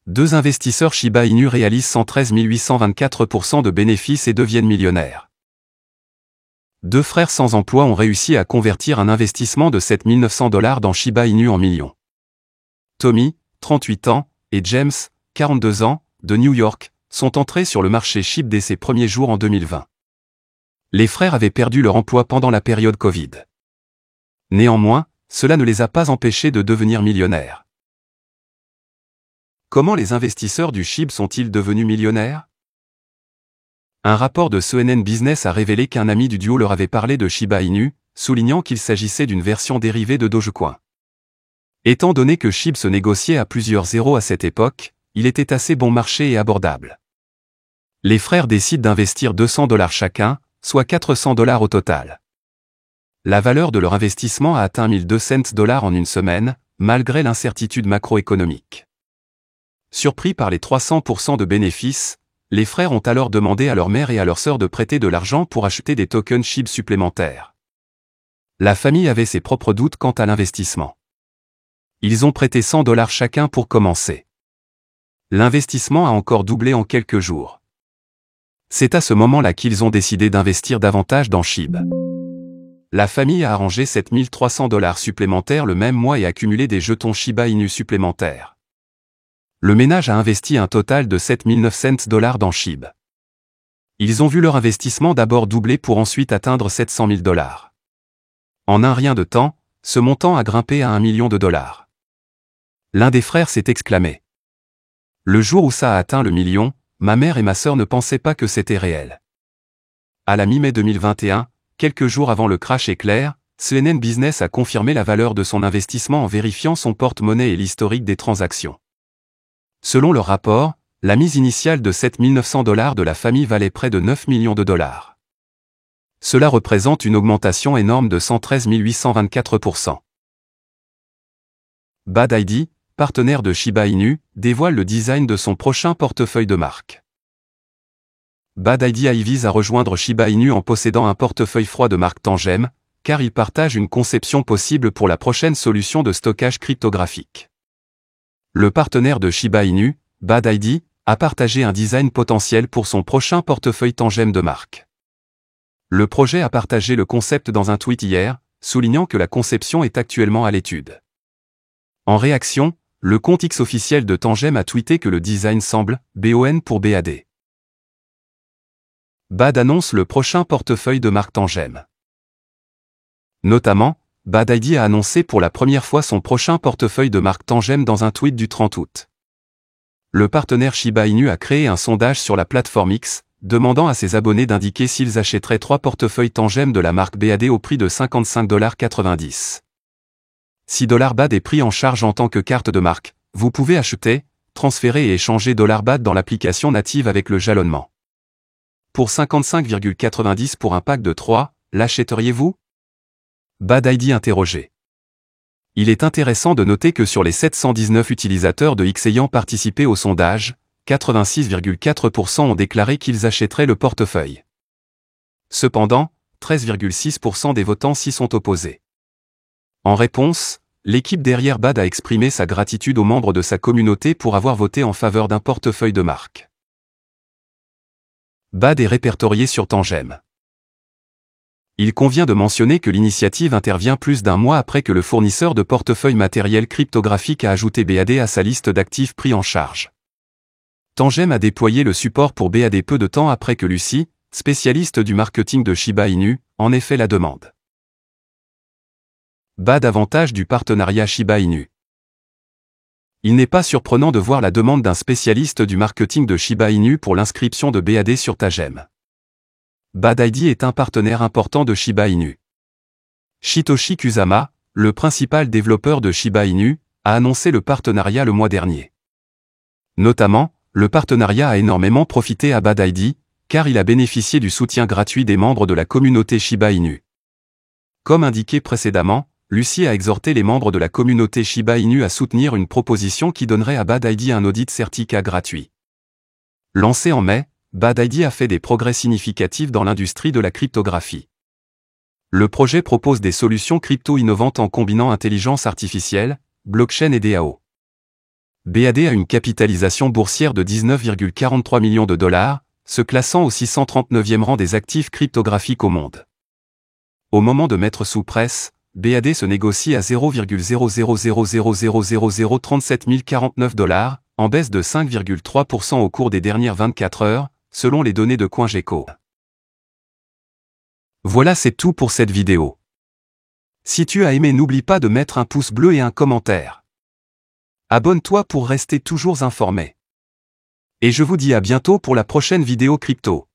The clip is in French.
Deux investisseurs Shiba Inu réalisent 113 824% de bénéfices et deviennent millionnaires. Deux frères sans emploi ont réussi à convertir un investissement de 7 900 $ dans Shiba Inu en millions. Tommy, 38 ans, et James, 42 ans, de New York, sont entrés sur le marché SHIB dès ses premiers jours en 2020. Les frères avaient perdu leur emploi pendant la période Covid. Néanmoins, cela ne les a pas empêchés de devenir millionnaires. Comment les investisseurs du SHIB sont-ils devenus millionnaires? Un rapport de CNN Business a révélé qu'un ami du duo leur avait parlé de Shiba Inu, soulignant qu'il s'agissait d'une version dérivée de Dogecoin. Étant donné que SHIB se négociait à plusieurs zéros à cette époque, il était assez bon marché et abordable. Les frères décident d'investir 200 $ chacun, soit 400 $ au total. La valeur de leur investissement a atteint 1200 $ en une semaine, malgré l'incertitude macroéconomique. Surpris par les 300% de bénéfices, les frères ont alors demandé à leur mère et à leur sœur de prêter de l'argent pour acheter des tokens SHIB supplémentaires. La famille avait ses propres doutes quant à l'investissement. Ils ont prêté 100 $ chacun pour commencer. L'investissement a encore doublé en quelques jours. C'est à ce moment-là qu'ils ont décidé d'investir davantage dans SHIB. La famille a arrangé 7 300 $ supplémentaires le même mois et accumulé des jetons Shiba Inu supplémentaires. Le ménage a investi un total de 7 900 $ dans SHIB. Ils ont vu leur investissement d'abord doubler pour ensuite atteindre 700 000 $. En un rien de temps, ce montant a grimpé à 1 million de $. L'un des frères s'est exclamé. Le jour où ça a atteint le million, ma mère et ma sœur ne pensaient pas que c'était réel. À la mi-mai 2021, quelques jours avant le crash éclair, CNN Business a confirmé la valeur de son investissement en vérifiant son porte-monnaie et l'historique des transactions. Selon leur rapport, la mise initiale de 7 900 $ de la famille valait près de 9 millions de $. Cela représente une augmentation énorme de 113 824%. Bad ID, partenaire de Shiba Inu, dévoile le design de son prochain portefeuille de marque. Bad ID vise à rejoindre Shiba Inu en possédant un portefeuille froid de marque Tangem, car il partage une conception possible pour la prochaine solution de stockage cryptographique. Le partenaire de Shiba Inu, Bad ID, a partagé un design potentiel pour son prochain portefeuille Tangem de marque. Le projet a partagé le concept dans un tweet hier, soulignant que la conception est actuellement à l'étude. En réaction, le compte X officiel de Tangem a tweeté que le design semble BON pour BAD. Bad annonce le prochain portefeuille de marque Tangem. Notamment, Bad ID a annoncé pour la première fois son prochain portefeuille de marque Tangem dans un tweet du 30 août. Le partenaire Shiba Inu a créé un sondage sur la plateforme X, demandant à ses abonnés d'indiquer s'ils achèteraient 3 portefeuilles Tangem de la marque BAD au prix de 55,90 $. Si $BAD est pris en charge en tant que carte de marque, vous pouvez acheter, transférer et échanger $BAD dans l'application native avec le jalonnement. Pour 55,90 $ pour un pack de 3, l'achèteriez-vous? Bad ID interrogé. Il est intéressant de noter que sur les 719 utilisateurs de X ayant participé au sondage, 86,4% ont déclaré qu'ils achèteraient le portefeuille. Cependant, 13,6% des votants s'y sont opposés. En réponse, l'équipe derrière Bad a exprimé sa gratitude aux membres de sa communauté pour avoir voté en faveur d'un portefeuille de marque. Bad est répertorié sur Tangem. Il convient de mentionner que l'initiative intervient plus d'un mois après que le fournisseur de portefeuille matériel cryptographique a ajouté BAD à sa liste d'actifs pris en charge. Tangem a déployé le support pour BAD peu de temps après que Lucy, spécialiste du marketing de Shiba Inu, en ait fait la demande. Bad avantage du partenariat Shiba Inu. Il n'est pas surprenant de voir la demande d'un spécialiste du marketing de Shiba Inu pour l'inscription de BAD sur Tangem. Bad ID est un partenaire important de Shiba Inu. Shitoshi Kusama, le principal développeur de Shiba Inu, a annoncé le partenariat le mois dernier. Notamment, le partenariat a énormément profité à Bad ID, car il a bénéficié du soutien gratuit des membres de la communauté Shiba Inu. Comme indiqué précédemment, Lucy a exhorté les membres de la communauté Shiba Inu à soutenir une proposition qui donnerait à Bad ID un audit certificat gratuit. Lancé en mai, Bad ID a fait des progrès significatifs dans l'industrie de la cryptographie. Le projet propose des solutions crypto innovantes en combinant intelligence artificielle, blockchain et DAO. BAD a une capitalisation boursière de 19,43 millions de dollars, se classant au 639e rang des actifs cryptographiques au monde. Au moment de mettre sous presse, BAD se négocie à 0,0000037 049 $, en baisse de 5,3% au cours des dernières 24 heures, selon les données de CoinGecko. Voilà, c'est tout pour cette vidéo. Si tu as aimé, n'oublie pas de mettre un pouce bleu et un commentaire. Abonne-toi pour rester toujours informé. Et je vous dis à bientôt pour la prochaine vidéo crypto.